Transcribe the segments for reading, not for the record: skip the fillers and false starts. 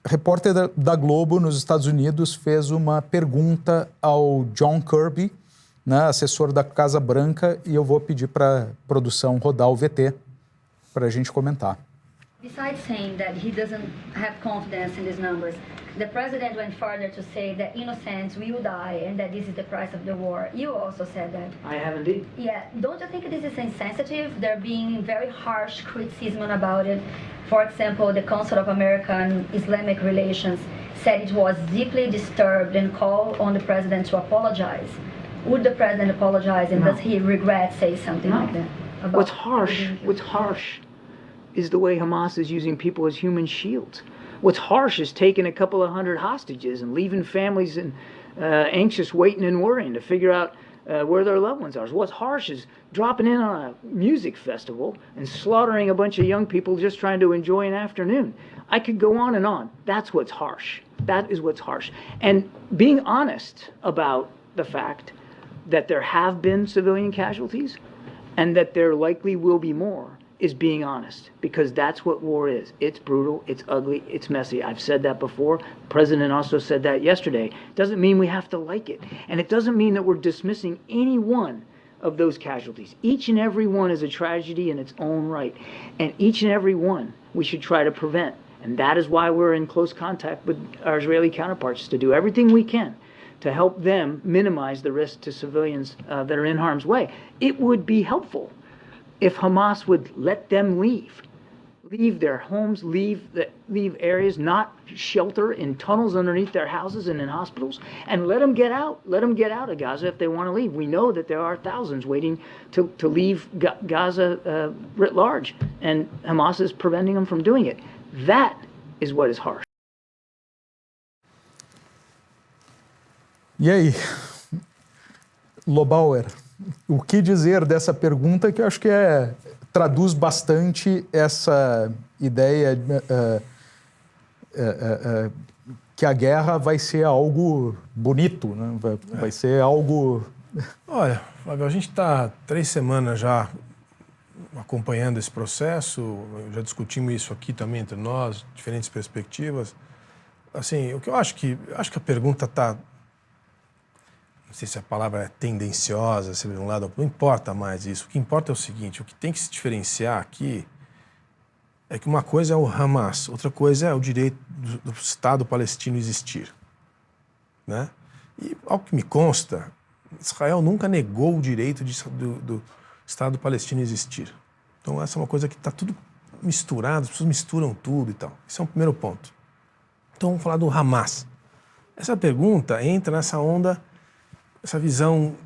repórter da Globo nos Estados Unidos fez uma pergunta ao John Kirby, né, assessor da Casa Branca, e eu vou pedir para a produção rodar o VT para a gente comentar. Besides saying that he doesn't have confidence in these numbers, the president went further to say that innocents will die and that this is the price of the war. You also said that. I have indeed. Yeah, don't you think this is insensitive? There being very harsh criticism about it. For example, the Council of American Islamic Relations said it was deeply disturbed and called on the president to apologize. Would the president apologize, and does he regret saying something like that? What's harsh is the way Hamas is using people as human shields. What's harsh is taking a couple of hundred hostages and leaving families anxious, waiting and worrying to figure out where their loved ones are. What's harsh is dropping in on a music festival and slaughtering a bunch of young people just trying to enjoy an afternoon. I could go on and on. That's what's harsh. That is what's harsh. And being honest about the fact that there have been civilian casualties and that there likely will be more is being honest, because that's what war is. It's brutal, it's ugly, it's messy. I've said that before. The president also said that yesterday. Doesn't mean we have to like it. And it doesn't mean that we're dismissing any one of those casualties. Each and every one is a tragedy in its own right. And each and every one we should try to prevent. And that is why we're in close contact with our Israeli counterparts to do everything we can to help them minimize the risk to civilians that are in harm's way. It would be helpful if Hamas would let them leave their homes, leave areas, not shelter in tunnels underneath their houses and in hospitals, and let them get out. Let them get out of Gaza if they want to leave. We know that there are thousands waiting to leave Gaza writ large, and Hamas is preventing them from doing it. That is what is harsh. E aí, Lobauer, o que dizer dessa pergunta que eu acho que traduz bastante essa ideia que a guerra vai ser algo bonito, né? Vai ser algo... Olha, Flávio, a gente está 3 semanas já acompanhando esse processo, já discutimos isso aqui também entre nós, diferentes perspectivas. Assim, o que eu acho que a pergunta está... Não sei se a palavra é tendenciosa, se de um lado, não importa mais isso. O que importa é o seguinte, o que tem que se diferenciar aqui é que uma coisa é o Hamas, outra coisa é o direito do Estado palestino existir, né? E, ao que me consta, Israel nunca negou o direito do Estado palestino existir. Então essa é uma coisa que está tudo misturado, as pessoas misturam tudo e tal. Esse é um primeiro ponto. Então vamos falar do Hamas. Essa pergunta entra nessa onda, essa visão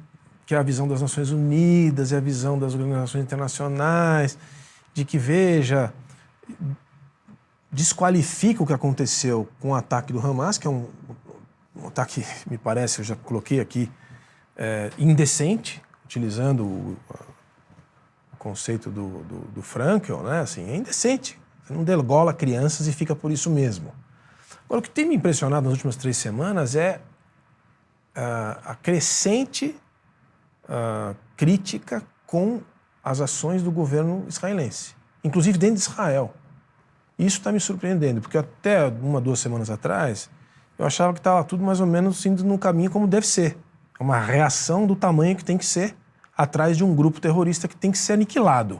que é a visão das Nações Unidas, é a visão das organizações internacionais, de que, veja, desqualifica o que aconteceu com o ataque do Hamas, que é um ataque, me parece, eu já coloquei aqui, indecente, utilizando o conceito do Frankel, né? Assim, é indecente. Você não degola crianças e fica por isso mesmo. Agora, o que tem me impressionado nas últimas 3 semanas é a crescente crítica com as ações do governo israelense, inclusive dentro de Israel. Isso está me surpreendendo, porque até 1, 2 semanas atrás, eu achava que estava tudo mais ou menos indo num caminho como deve ser. É uma reação do tamanho que tem que ser atrás de um grupo terrorista que tem que ser aniquilado.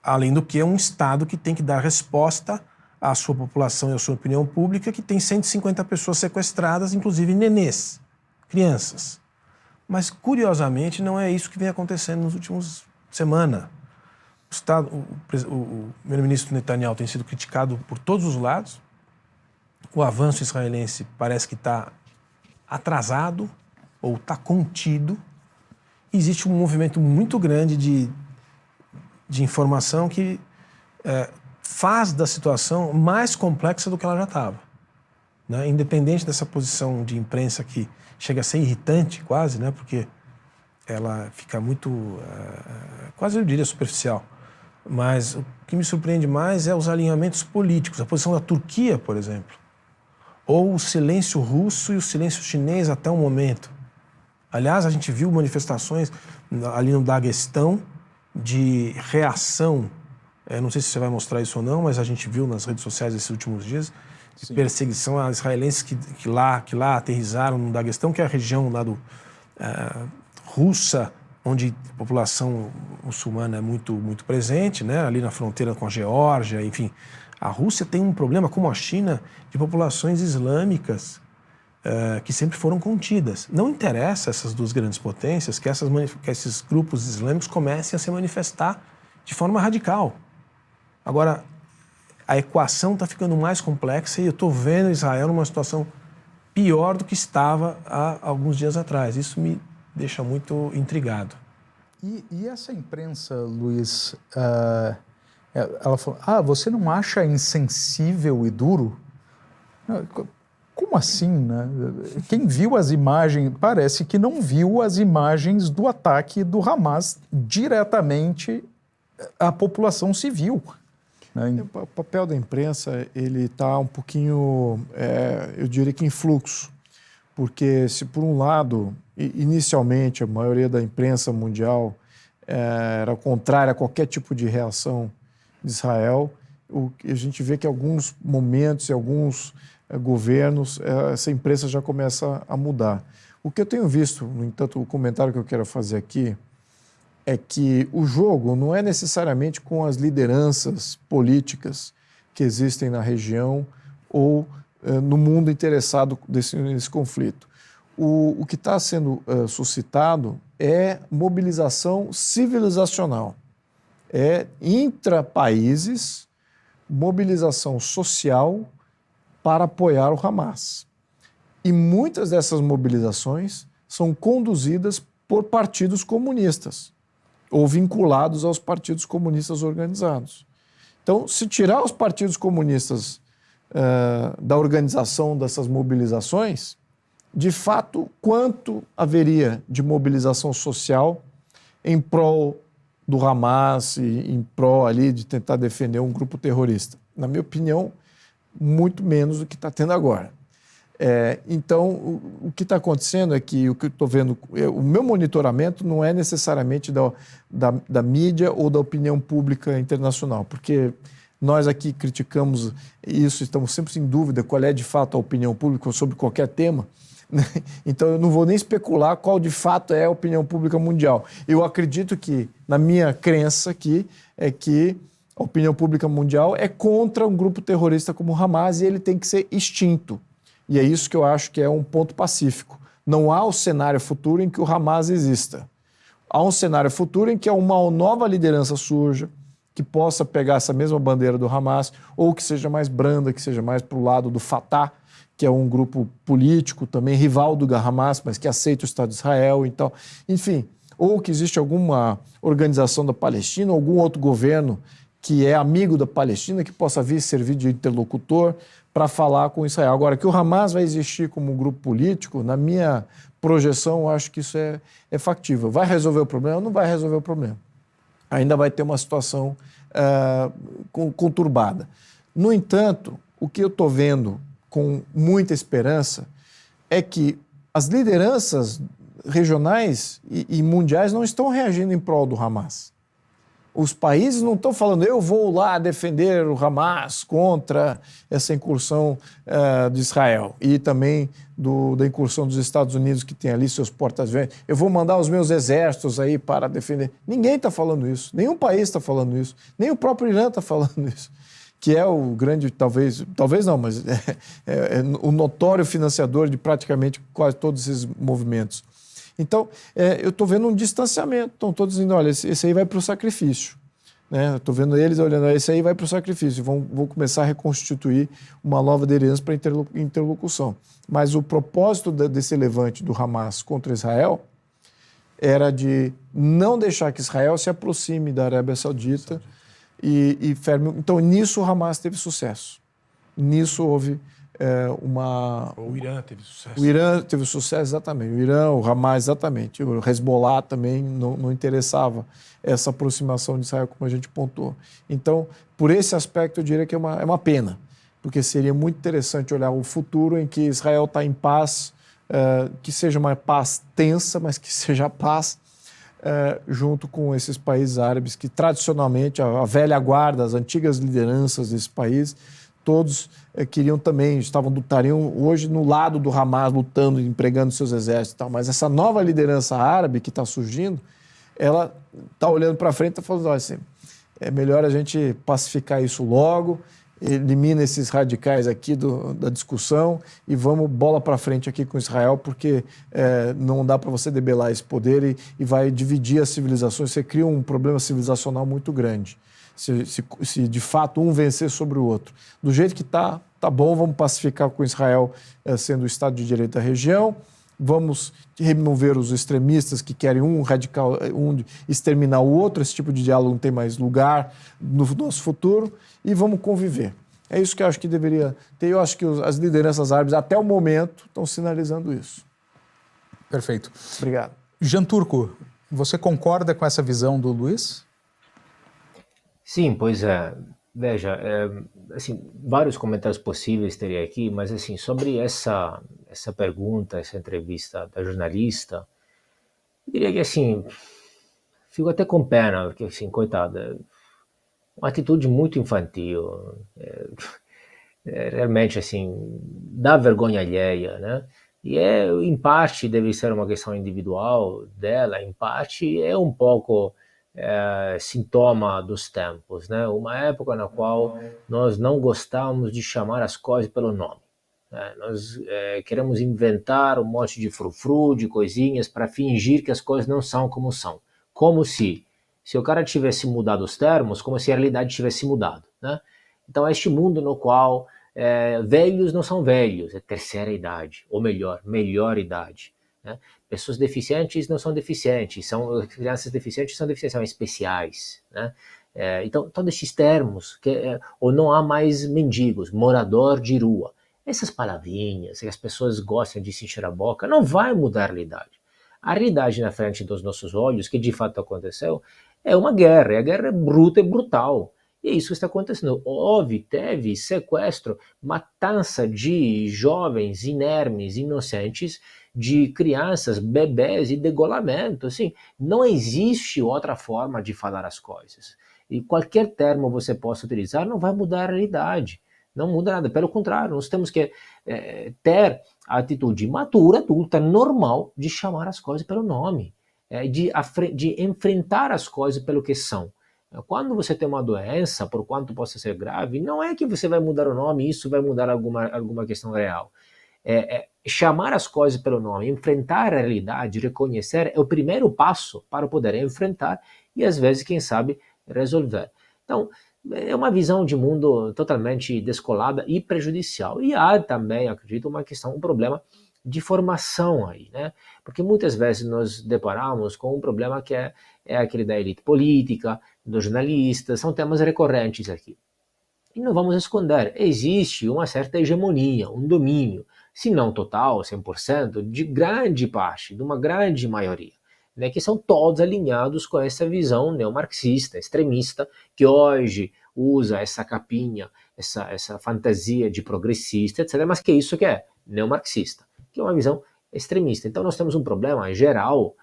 Além do que é um Estado que tem que dar resposta à sua população e à sua opinião pública, que tem 150 pessoas sequestradas, inclusive nenês, crianças. Mas, curiosamente, não é isso que vem acontecendo nas últimas semanas. O primeiro-ministro Netanyahu tem sido criticado por todos os lados. O avanço israelense parece que está atrasado ou está contido. Existe um movimento muito grande de informação que faz da situação mais complexa do que ela já estava, né? Independente dessa posição de imprensa que chega a ser irritante quase, né? Porque ela fica muito, quase eu diria superficial. Mas o que me surpreende mais é os alinhamentos políticos, a posição da Turquia, por exemplo, ou o silêncio russo e o silêncio chinês até o momento. Aliás, a gente viu manifestações ali no Daguestão de reação, não sei se você vai mostrar isso ou não, mas a gente viu nas redes sociais esses últimos dias, de perseguição a israelenses que lá aterrizaram no Daguestão, que é a região lá russa, onde a população muçulmana é muito presente, né? Ali na fronteira com a Geórgia, enfim. A Rússia tem um problema, como a China, de populações islâmicas que sempre foram contidas. Não interessa essas duas grandes potências que esses grupos islâmicos comecem a se manifestar de forma radical. Agora, a equação está ficando mais complexa e eu estou vendo Israel numa situação pior do que estava há alguns dias atrás. Isso me deixa muito intrigado. E essa imprensa, Luiz, ela falou, você não acha insensível e duro? Como assim, né? Quem viu as imagens, parece que não viu as imagens do ataque do Hamas diretamente à população civil. Né? O papel da imprensa, ele está um pouquinho, eu diria que em fluxo, porque se por um lado, inicialmente, a maioria da imprensa mundial era contrária a qualquer tipo de reação de Israel, a gente vê que em alguns momentos, em alguns governos, essa imprensa já começa a mudar. O que eu tenho visto, no entanto, o comentário que eu quero fazer aqui, é que o jogo não é necessariamente com as lideranças políticas que existem na região ou no mundo interessado nesse conflito. O que está sendo suscitado é mobilização civilizacional, é intra-países, mobilização social para apoiar o Hamas. E muitas dessas mobilizações são conduzidas por partidos comunistas ou vinculados aos partidos comunistas organizados. Então, se tirar os partidos comunistas da organização dessas mobilizações, de fato, quanto haveria de mobilização social em prol do Hamas e em prol ali de tentar defender um grupo terrorista? Na minha opinião, muito menos do que está tendo agora. Então, o que está acontecendo é que o que eu estou vendo, o meu monitoramento não é necessariamente da mídia ou da opinião pública internacional, porque nós aqui criticamos isso, estamos sempre em dúvida qual é de fato a opinião pública sobre qualquer tema. Então, eu não vou nem especular qual de fato é a opinião pública mundial. Eu acredito que, na minha crença aqui, é que a opinião pública mundial é contra um grupo terrorista como o Hamas e ele tem que ser extinto. E é isso que eu acho que é um ponto pacífico. Não há o cenário futuro em que o Hamas exista. Há um cenário futuro em que uma nova liderança surja, que possa pegar essa mesma bandeira do Hamas, ou que seja mais branda, que seja mais para o lado do Fatah, que é um grupo político também rival do Hamas, mas que aceita o Estado de Israel e tal. Enfim, ou que existe alguma organização da Palestina, algum outro governo que é amigo da Palestina, que possa vir servir de interlocutor para falar com Israel. Agora, que o Hamas vai existir como um grupo político, na minha projeção, eu acho que isso é factível. Vai resolver o problema? Não vai resolver o problema. Ainda vai ter uma situação conturbada. No entanto, o que eu estou vendo com muita esperança é que as lideranças regionais e mundiais não estão reagindo em prol do Hamas. Os países não estão falando, eu vou lá defender o Hamas contra essa incursão de Israel e também da incursão dos Estados Unidos, que tem ali seus portas-ventos. Eu vou mandar os meus exércitos aí para defender. Ninguém está falando isso, nenhum país está falando isso, nem o próprio Irã está falando isso, que é o grande, talvez não, mas o notório financiador de praticamente quase todos esses movimentos. Então, eu estou vendo um distanciamento. Estão todos dizendo, olha, esse aí vai para o sacrifício. Né? Estou vendo eles olhando, esse aí vai para o sacrifício. Vão começar a reconstituir uma nova liderança para interlocução. Mas o propósito desse levante do Hamas contra Israel era de não deixar que Israel se aproxime da Arábia Saudita e ferme. Então, nisso o Hamas teve sucesso. Nisso houve O Irã teve sucesso. O Irã teve sucesso, exatamente. O Irã, o Hamas, exatamente. O Hezbollah também não interessava essa aproximação de Israel, como a gente pontuou. Então, por esse aspecto, eu diria que é uma pena, porque seria muito interessante olhar o futuro em que Israel está em paz, que seja uma paz tensa, mas que seja paz junto com esses países árabes que, tradicionalmente, a velha guarda, as antigas lideranças desse país, todos queriam também, estariam hoje no lado do Hamas, lutando, empregando seus exércitos e tal. Mas essa nova liderança árabe que está surgindo, ela está olhando para frente e está falando, olha, assim, é melhor a gente pacificar isso logo, elimina esses radicais aqui da discussão e vamos bola para frente aqui com Israel, porque não dá para você debelar esse poder e vai dividir as civilizações, você cria um problema civilizacional muito grande. Se de fato um vencer sobre o outro. Do jeito que tá bom, vamos pacificar com Israel sendo o Estado de Direito da região, vamos remover os extremistas que querem um exterminar o outro, esse tipo de diálogo não tem mais lugar no nosso futuro, e vamos conviver. É isso que eu acho que deveria ter. Eu acho que as lideranças árabes, até o momento, estão sinalizando isso. Perfeito. Obrigado. Jean Turco, você concorda com essa visão do Luiz? Sim, pois é. Veja, assim, vários comentários possíveis teria aqui, mas assim, sobre essa pergunta, essa entrevista da jornalista, eu diria que assim, fico até com pena, porque assim, coitada, uma atitude muito infantil, realmente assim, dá vergonha alheia, né? E em parte deve ser uma questão individual dela, em parte é um pouco sintoma dos tempos, né? Uma época na qual nós não gostávamos de chamar as coisas pelo nome. Né? Nós queremos inventar um monte de frufru, de coisinhas, para fingir que as coisas não são como são. Como se o cara tivesse mudado os termos, como se a realidade tivesse mudado. Né? Então, é este mundo no qual velhos não são velhos, é terceira idade, ou melhor idade. Né? Pessoas deficientes não são deficientes, crianças deficientes são especiais. Né? Então, todos esses termos, ou não há mais mendigos, morador de rua, essas palavrinhas que as pessoas gostam de se encher a boca, não vai mudar a realidade. A realidade na frente dos nossos olhos, que de fato aconteceu, é uma guerra, e a guerra é bruta e brutal. E é isso que está acontecendo. Teve sequestro, matança de jovens inermes, inocentes, de crianças, bebês e degolamento. Assim, não existe outra forma de falar as coisas. E qualquer termo você possa utilizar não vai mudar a realidade. Não muda nada. Pelo contrário, nós temos que ter a atitude madura, adulta, normal de chamar as coisas pelo nome. De enfrentar as coisas pelo que são. Quando você tem uma doença, por quanto possa ser grave, não é que você vai mudar o nome e isso vai mudar alguma questão real. Chamar as coisas pelo nome, enfrentar a realidade, reconhecer, é o primeiro passo para poder enfrentar e, às vezes, quem sabe, resolver. Então, é uma visão de mundo totalmente descolada e prejudicial. E há também, acredito, um problema de formação aí, né? Porque muitas vezes nós deparamos com um problema que é aquele da elite política, dos jornalistas, são temas recorrentes aqui. E não vamos esconder, existe uma certa hegemonia, um domínio, se não total, 100%, de grande parte, de uma grande maioria, né, que são todos alinhados com essa visão neomarxista, extremista, que hoje usa essa capinha, essa fantasia de progressista, etc., mas que é isso que é neomarxista, que é uma visão extremista. Então nós temos um problema geral,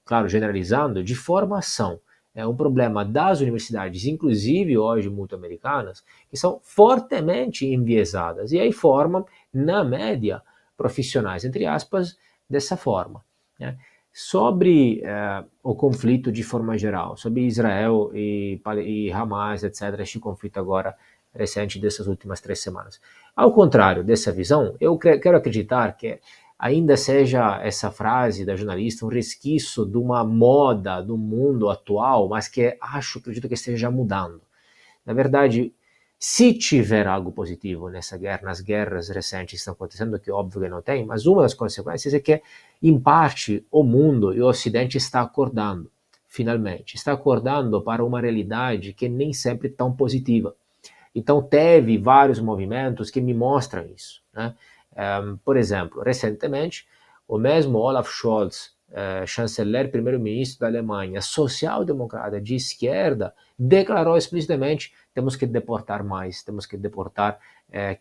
claro, generalizando, de formação. É um problema das universidades, inclusive hoje muito americanas, que são fortemente enviesadas e aí formam, na média, profissionais, entre aspas, dessa forma. Né? Sobre o conflito de forma geral, sobre Israel e Hamas, etc., este conflito agora recente dessas últimas 3 semanas. Ao contrário dessa visão, eu quero acreditar que ainda seja essa frase da jornalista um resquício de uma moda do mundo atual, mas que acredito que esteja mudando. Na verdade, se tiver algo positivo nessa guerra, nas guerras recentes que estão acontecendo, que óbvio que não tem, mas uma das consequências é que, em parte, o mundo e o Ocidente está acordando, finalmente. Está acordando para uma realidade que nem sempre é tão positiva. Então, teve vários movimentos que me mostram isso, né? Por exemplo, recentemente, o mesmo Olaf Scholz, chanceler primeiro-ministro da Alemanha, social-democrata de esquerda, declarou explicitamente: temos que deportar mais, temos que deportar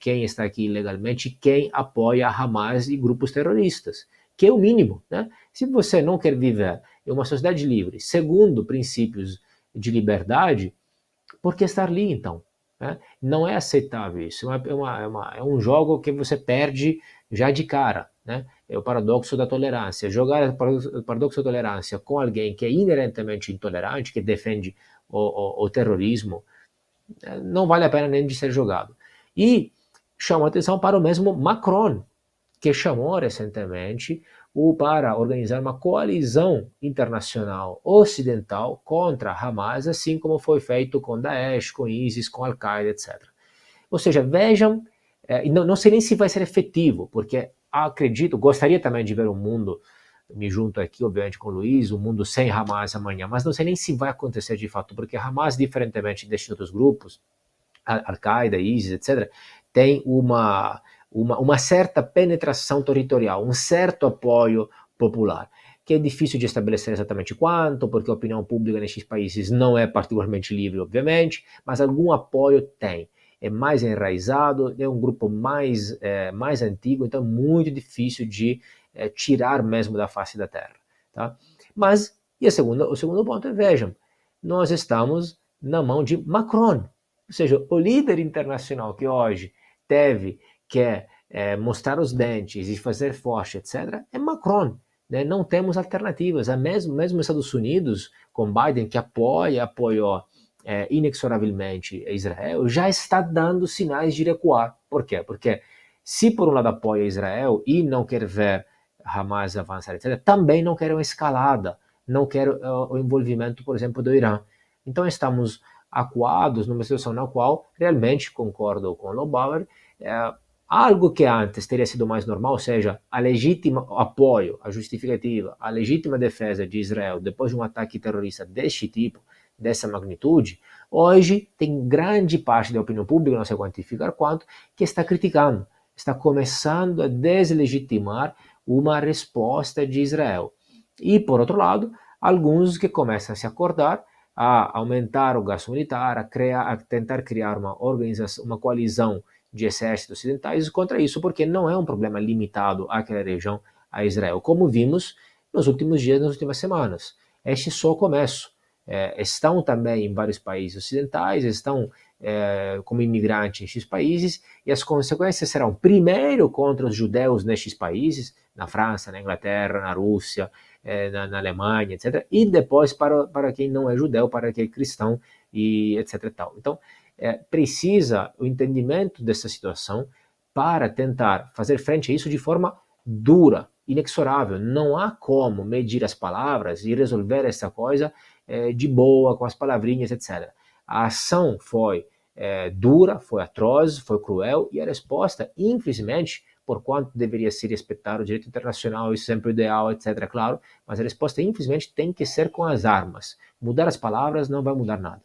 quem está aqui ilegalmente, quem apoia Hamas e grupos terroristas, que é o mínimo. Né? Se você não quer viver em uma sociedade livre, segundo princípios de liberdade, por que estar ali então? né? Não é aceitável isso. É um jogo que você perde já de cara, né? É o paradoxo da tolerância. Jogar o paradoxo da tolerância com alguém que é inerentemente intolerante, que defende o terrorismo, não vale a pena nem de ser jogado. E chama atenção para o mesmo Macron, que chamou recentemente para organizar uma coalizão internacional ocidental contra Hamas, assim como foi feito com Daesh, com ISIS, com Al-Qaeda, etc. Ou seja, vejam, não sei nem se vai ser efetivo, porque acredito, gostaria também de ver um mundo, me junto aqui, obviamente, com o Luiz, um mundo sem Hamas amanhã, mas não sei nem se vai acontecer de fato, porque Hamas, diferentemente destes outros grupos, Al-Qaeda, ISIS, etc., tem uma certa penetração territorial, um certo apoio popular, que é difícil de estabelecer exatamente quanto, porque a opinião pública nesses países não é particularmente livre, obviamente, mas algum apoio tem. É mais enraizado, é um grupo mais antigo, então é muito difícil de tirar mesmo da face da terra. Tá? Mas, o segundo ponto é, vejam, nós estamos na mão de Macron, ou seja, o líder internacional que hoje quer mostrar os dentes e fazer forte, etc., é Macron. Né? Não temos alternativas. Mesmo os Estados Unidos, com Biden, que apoiou inexoravelmente Israel, já está dando sinais de recuar. Por quê? Porque se por um lado apoia Israel e não quer ver Hamas avançar, etc., também não quer uma escalada, não quer o envolvimento, por exemplo, do Irã. Então estamos acuados numa situação na qual, realmente, concordo com o Lobauer, algo que antes teria sido mais normal, ou seja, a legítima apoio, a justificativa, a legítima defesa de Israel depois de um ataque terrorista deste tipo, dessa magnitude, hoje tem grande parte da opinião pública, não sei quantificar quanto, que está criticando, está começando a deslegitimar uma resposta de Israel. E, por outro lado, alguns que começam a se acordar, a aumentar o gasto militar, a tentar criar uma organização, uma coalizão de exércitos ocidentais contra isso, porque não é um problema limitado àquela região, a Israel, como vimos nos últimos dias, nas últimas semanas. Este é só o começo. Estão também em vários países ocidentais, estão como imigrantes nestes países, e as consequências serão, primeiro, contra os judeus nestes países, na França, na Inglaterra, na Rússia, na Alemanha, etc., e depois para quem não é judeu, para quem é cristão, e etc. E tal. Então, precisa o entendimento dessa situação para tentar fazer frente a isso de forma dura, inexorável. Não há como medir as palavras e resolver essa coisa de boa, com as palavrinhas, etc. A ação foi dura, foi atroz, foi cruel, e a resposta, infelizmente, por quanto deveria ser respeitado o direito internacional, isso é sempre o ideal, etc., claro, mas a resposta, infelizmente, tem que ser com as armas. Mudar as palavras não vai mudar nada.